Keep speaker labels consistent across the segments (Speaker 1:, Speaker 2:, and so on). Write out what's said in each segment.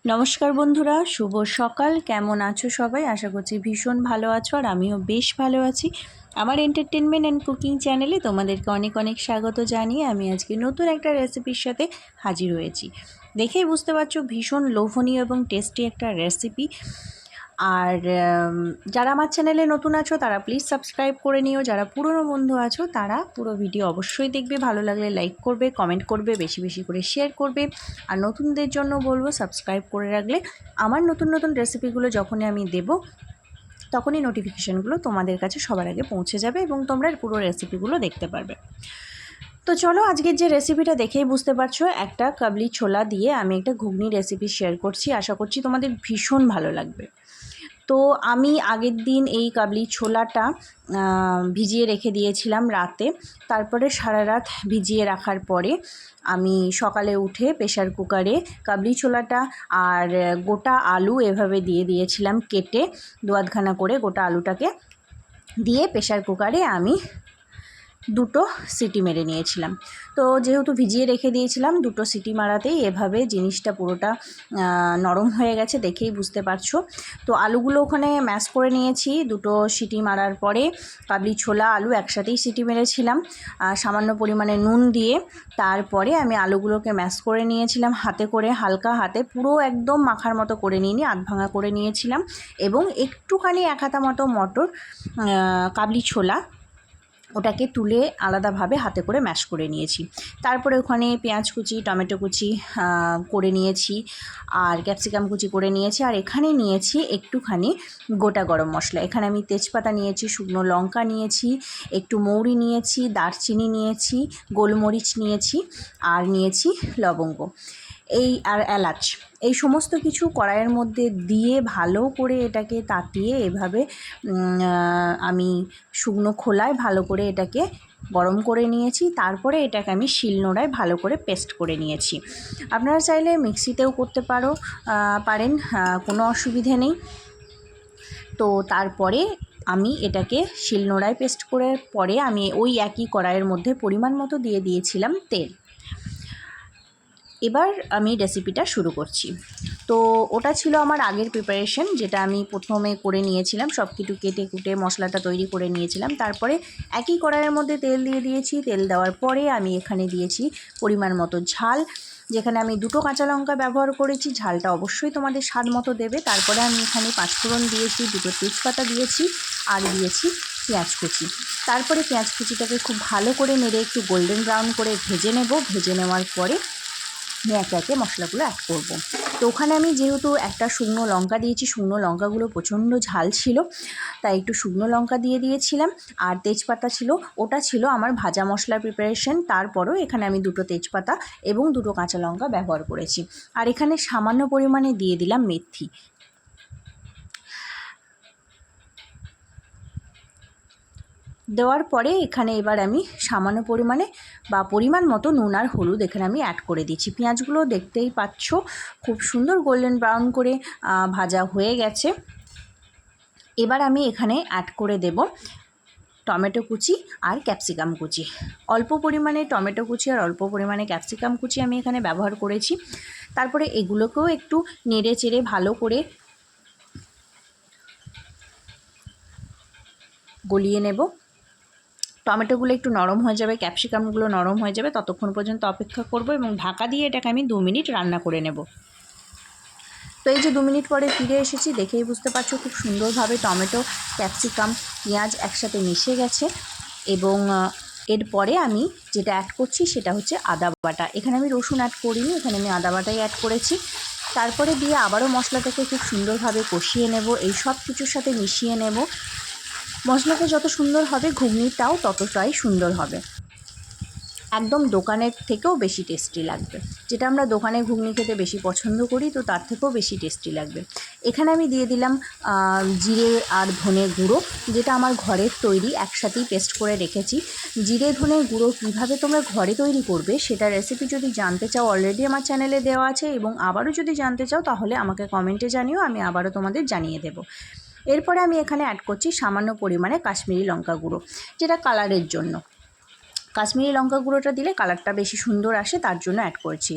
Speaker 1: নমস্কার বন্ধুরা, শুভ সকাল। কেমন আছো সবাই? আশা করছি ভীষণ ভালো আছো, আর আমিও বেশ ভালো আছি। আমার এন্টারটেনমেন্ট অ্যান্ড কুকিং চ্যানেলে তোমাদেরকে অনেক অনেক স্বাগত জানিয়ে আমি আজকে নতুন একটা রেসিপির সাথে হাজির হয়েছি। দেখেই বুঝতে পারছো ভীষণ লোভনীয় এবং টেস্টি একটা রেসিপি। আর যারা আমার চ্যানেলে নতুন আছো তারা প্লিজ সাবস্ক্রাইব করে নিও। যারা পুরনো বন্ধু আছো তারা পুরো ভিডিও অবশ্যই দেখবে, ভালো লাগলে লাইক করবে, কমেন্ট করবে, বেশি বেশি করে শেয়ার করবে। আর নতুনদের জন্য বলবো সাবস্ক্রাইব করে রাখলে আমার নতুন নতুন রেসিপিগুলো যখনই আমি দেব তখনই নোটিফিকেশানগুলো তোমাদের কাছে সবার আগে পৌঁছে যাবে এবং তোমরা পুরো রেসিপিগুলো দেখতে পারবে। তো চলো, আজকের যে রেসিপিটা দেখেই বুঝতে পারছো, একটা কাবলি ছোলা দিয়ে আমি একটা ঘুগনি রেসিপি শেয়ার করছি। আশা করছি তোমাদের ভীষণ ভালো লাগবে। তো আমি আগের দিন এই কাবলি ছোলাটা ভিজিয়ে রেখে দিয়েছিলাম রাতে। তারপরে সারা রাত ভিজিয়ে রাখার পরে আমি সকালে উঠে প্রেশার কুকারে কাবলি ছোলাটা আর গোটা আলু এভাবে দিয়ে দিয়েছিলাম, কেটে দু-আধখানা করে গোটা আলুটাকে দিয়ে প্রেশার কুকারে আমি দুটো সিটি মেরে নিয়েছিলাম। তো যেহেতু ভিজিয়ে রেখে দিয়েছিলাম, দুটো সিটি মারাতেই এভাবে জিনিসটা পুরোটা নরম হয়ে গেছে, দেখেই বুঝতে পারছো। তো আলুগুলো ওখানে ম্যাশ করে নিয়েছি। দুটো সিটি মারার পরে কাবলি ছোলা আলু একসাথেই সিটি মেরেছিলাম সামান্য পরিমাণে নুন দিয়ে। তারপরে আমি আলুগুলোকে ম্যাশ করে নিয়েছিলাম হাতে করে, হালকা হাতে, পুরো একদম মাখার মতো করে নিইনি, আধ ভাঙা করে নিয়েছিলাম। এবং একটুখানি এক হাতা মতো মটর কাবলি ছোলা ওটাকে তুলে আলাদাভাবে হাতে করে ম্যাশ করে নিয়েছি। তারপরে ওখানে পেঁয়াজ কুচি, টমেটো কুচি করে নিয়েছি, আর ক্যাপসিকাম কুচি করে নিয়েছি। আর এখানে নিয়েছি একটুখানি গোটা গরম মশলা। এখানে আমি তেজপাতা নিয়েছি, শুকনো লঙ্কা নিয়েছি, একটু মৌরি নিয়েছি, দারচিনি নিয়েছি, গোলমরিচ নিয়েছি, আর নিয়েছি লবঙ্গ আর এলাচ। এই সমস্ত কিছু কড়াইয়ের মধ্যে দিয়ে ভালো করে এটাকে তাতিয়ে এভাবে আমি শুকনো খোলায় ভালো করে এটাকে গরম করে নিয়েছি। তারপরে এটাকে আমি শিলনোড়ায় ভালো করে পেস্ট করে নিয়েছি। আপনারা চাইলে মিক্সিতেও করতে পারেন, কোনো অসুবিধে নেই। তো তারপরে আমি এটাকে শিলনোড়ায় পেস্ট করার পরে আমি ওই একই কড়াইয়ের মধ্যে পরিমাণ মতো দিয়ে দিয়েছিলাম তেল। এবার আমি রেসিপিটা শুরু করছি। তো ওটা ছিল আমার আগের প্রিপারেশন, যেটা আমি প্রথমে করে নিয়েছিলাম, সব কিছু কেটে কুটে মশলাটা তৈরি করে নিয়েছিলাম। তারপরে একই কড়াইয়ের মধ্যে তেল দিয়ে দিয়েছি। তেল দেওয়ার পরে আমি এখানে দিয়েছি পরিমাণ মতো ঝাল, যেখানে আমি দুটো কাঁচা লঙ্কা ব্যবহার করেছি। ঝালটা অবশ্যই তোমাদের স্বাদ মতো দেবে। তারপরে আমি এখানে পাঁচফোড়ন দিয়েছি, দুটো তেজপাতা দিয়েছি, আর দিয়েছি পেঁয়াজ কুচি। তারপরে পেঁয়াজ কুচিটাকে খুব ভালো করে নেড়ে একটু গোল্ডেন ব্রাউন করে ভেজে নেব। ভেজে নেওয়ার পরে আমি একে একে মশলাগুলো অ্যাড করব। তো ওখানে আমি যেহেতু একটা শুকনো লঙ্কা দিয়েছি, শুকনো লঙ্কাগুলো প্রচণ্ড ঝাল ছিল, তাই একটু শুকনো লঙ্কা দিয়ে দিয়েছিলাম। আর তেজপাতা ছিল, ওটা ছিল আমার ভাজা মশলার প্রিপারেশন। তারপরেও এখানে আমি দুটো তেজপাতা এবং দুটো কাঁচা লঙ্কা ব্যবহার করেছি। আর এখানে সামান্য পরিমাণে দিয়ে দিলাম মেথি। দেওয়ার পরে এখানে এবার আমি সামান্য পরিমাণে বা পরিমাণ মতো নুন আর হলুদ এখানে আমি অ্যাড করে দিচ্ছি। পেঁয়াজগুলো দেখতেই পাচ্ছ খুব সুন্দর গোল্ডেন ব্রাউন করে ভাজা হয়ে গেছে। এবার আমি এখানে অ্যাড করে দেব টমেটো কুচি আর ক্যাপসিকাম কুচি। অল্প পরিমাণে টমেটো কুচি আর অল্প পরিমাণে ক্যাপসিকাম কুচি আমি এখানে ব্যবহার করেছি। তারপরে এগুলোকেও একটু নেড়ে চেড়ে ভালো করে গলিয়ে নেব। টমেটোগুলো একটু নরম হয়ে যাবে, ক্যাপসিকামগুলো নরম হয়ে যাবে, ততক্ষণ পর্যন্ত অপেক্ষা করব এবং ঢাকা দিয়ে এটাকে আমি 2 মিনিট রান্না করে নেব। তো এই যে 2 মিনিট পরে ফিরে এসেছি, দেখেই বুঝতে পারছো খুব সুন্দরভাবে টমেটো, ক্যাপসিকাম, পেঁয়াজ একসাথে মিশে গেছে। এবং এরপরে আমি যেটা অ্যাড করছি সেটা হচ্ছে আদা বাটা। এখানে আমি রসুন অ্যাড করিনি, এখানে আমি আদা বাটাই অ্যাড করেছি। তারপরে দিয়ে আবারও মশলাটাকে খুব সুন্দরভাবে কষিয়ে নেব, এই সব কিছুর সাথে মিশিয়ে নেব। মশলাটা যত সুন্দর হবে ঘুগনিটাও ততটাই সুন্দর হবে, একদম দোকানের থেকেও বেশি টেস্টি লাগবে। যেটা আমরা দোকানে ঘুগনি খেতে বেশি পছন্দ করি, তো তার থেকেও বেশি টেস্টি লাগবে। এখানে আমি দিয়ে দিলাম জিরে আর ধনে গুঁড়ো, যেটা আমার ঘরের তৈরি, একসাথেই পেস্ট করে রেখেছি। জিরে ধনে গুঁড়ো কীভাবে তোমরা ঘরে তৈরি করবে সেটা রেসিপি যদি জানতে চাও অলরেডি আমার চ্যানেলে দেওয়া আছে, এবং আবারও যদি জানতে চাও তাহলে আমাকে কমেন্টে জানিও, আমি আবারও তোমাদের জানিয়ে দেবো। এরপরে আমি এখানে অ্যাড করছি সামান্য পরিমাণে কাশ্মীরি লঙ্কা গুঁড়ো, যেটা কালারের জন্য। কাশ্মীরি লঙ্কা গুঁড়োটা দিলে কালারটা বেশি সুন্দর আসে, তার জন্য অ্যাড করছি।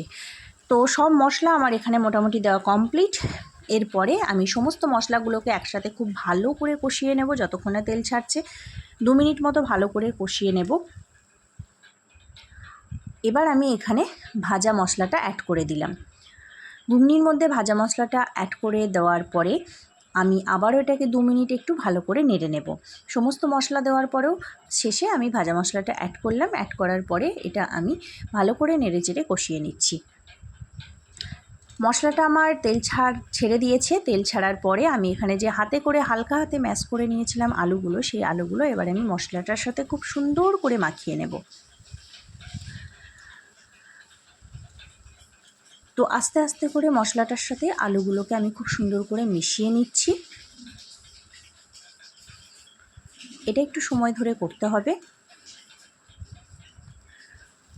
Speaker 1: তো সব মশলা আমার এখানে মোটামুটি দেওয়া কমপ্লিট। এরপরে আমি সমস্ত মশলাগুলোকে একসাথে খুব ভালো করে কষিয়ে নেব, যতক্ষণে তেল ছাড়ছে 2 মিনিট মতো ভালো করে কষিয়ে নেব। এবার আমি এখানে ভাজা মশলাটা অ্যাড করে দিলাম। ঘুগনির মধ্যে ভাজা মশলাটা অ্যাড করে দেওয়ার পরে আমি আবারও এটাকে 2 মিনিট একটু ভালো করে নেড়ে নেব। সমস্ত মশলা দেওয়ার পরেও শেষে আমি ভাজা মশলাটা অ্যাড করলাম। অ্যাড করার পরে এটা আমি ভালো করে নেড়ে চেড়ে কষিয়ে নিচ্ছি। মশলাটা আমার তেল ছেড়ে দিয়েছে। তেল ছাড়ার পরে আমি এখানে যে হাতে করে হালকা হাতে ম্যাশ করে নিয়েছিলাম আলুগুলো, সেই আলুগুলো এবার আমি মশলাটার সাথে খুব সুন্দর করে মাখিয়ে নেব। তো আস্তে আস্তে করে মশলাটার সাথে আলুগুলোকে আমি খুব সুন্দর করে মিশিয়ে নিচ্ছি। এটা একটু সময় ধরে করতে হবে।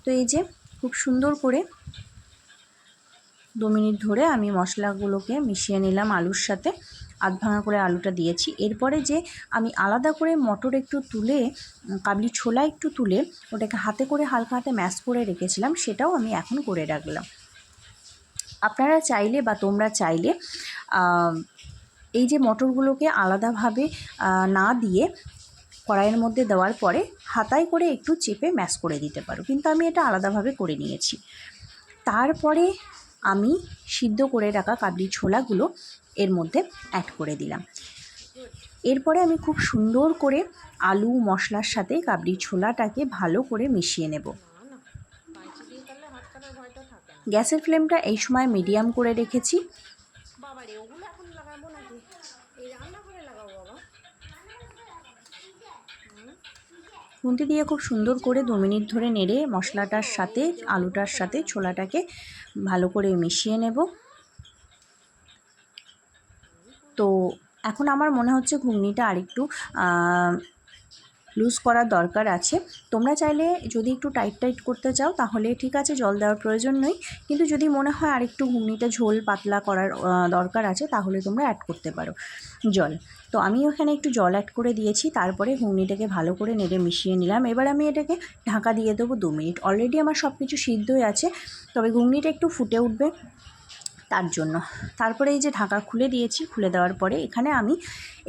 Speaker 1: তো এই যে খুব সুন্দর করে 2 মিনিট ধরে আমি মশলাগুলোকে মিশিয়ে নিলাম আলুর সাথে। আধ ভাঙা করে আলুটা দিয়েছি। এরপরে যে আমি আলাদা করে মটর একটু তুলে, কাবলি ছোলা একটু তুলে ওটাকে হাতে করে হালকা হাতে ম্যাশ করে রেখেছিলাম, সেটাও আমি এখন করে রাখলাম। আপনারা চাইলে বা তোমরা চাইলে এই যে মটরগুলোকে আলাদাভাবে না দিয়ে কড়াইয়ের মধ্যে দেওয়ার পরে হাতায় করে একটু চেপে ম্যাশ করে দিতে পারো, কিন্তু আমি এটা আলাদাভাবে করে নিয়েছি। তারপরে আমি সিদ্ধ করে রাখা কাবলি ছোলাগুলো এর মধ্যে অ্যাড করে দিলাম। এরপরে আমি খুব সুন্দর করে আলু মশলার সাথে কাবলি ছোলাটাকে ভালো করে মিশিয়ে নেব। গ্যাসের ফ্লেমটা এই সময় মিডিয়াম করে রেখেছি। খুন্তি দিয়ে খুব সুন্দর করে 2 মিনিট ধরে নেড়ে মশলাটার সাথে আলুটার সাথে ছোলাটাকে ভালো করে মিশিয়ে নেব। তো এখন আমার মনে হচ্ছে ঘুগনিটা আরেকটু লুজ করার দরকার আছে। তোমরা চাইলে যদি একটু টাইট করতে চাও তাহলে ঠিক আছে, জল দেওয়ার প্রয়োজন নেই। কিন্তু যদি মনে হয় আরেকটু ঘুগনিটা ঝোল পাতলা করার দরকার আছে তাহলে তোমরা অ্যাড করতে পারো জল। তো আমি ওখানে একটু জল অ্যাড করে দিয়েছি। তারপরে ঘুগনিটাকে ভালো করে নেড়ে মিশিয়ে নিলাম। এবার আমি এটাকে ঢাকা দিয়ে দেবো 2 মিনিট। অলরেডি আমার সব কিছু সিদ্ধই আছে, তবে ঘুগনিটা একটু ফুটে উঠবে তার জন্য। তারপরে এই যে ঢাকা খুলে দিয়েছি। খুলে দেওয়ার পরে এখানে আমি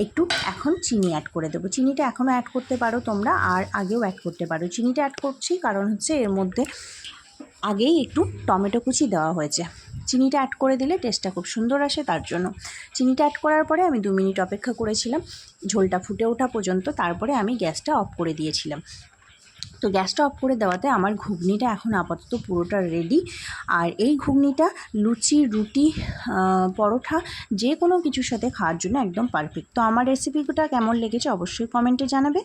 Speaker 1: একটু এখন চিনি অ্যাড করে দেবো। চিনিটা এখনও অ্যাড করতে পারো তোমরা, আর আগেও অ্যাড করতে পারো। চিনিটা অ্যাড করছি কারণ হচ্ছে এর মধ্যে আগেই একটু টমেটো কুচি দেওয়া হয়েছে। চিনিটা অ্যাড করে দিলে টেস্টটা খুব সুন্দর আসে, তার জন্য চিনিটা অ্যাড করার পরে আমি 2 মিনিট অপেক্ষা করেছিলাম ঝোলটা ফুটে ওঠা পর্যন্ত। তারপরে আমি গ্যাসটা অফ করে দিয়েছিলাম। তো গ্যাসটা অফ করে দেওয়াতে আমার ঘুগনিটা এখন আপাতত পুরোটা রেডি। আর এই ঘুগনিটা লুচি, রুটি, পরোটা যে কোনো কিছুর সাথে খাওয়ার জন্য একদম পারফেক্ট। তো আমার রেসিপিটা কেমন লেগেছে অবশ্যই কমেন্টে জানাবে।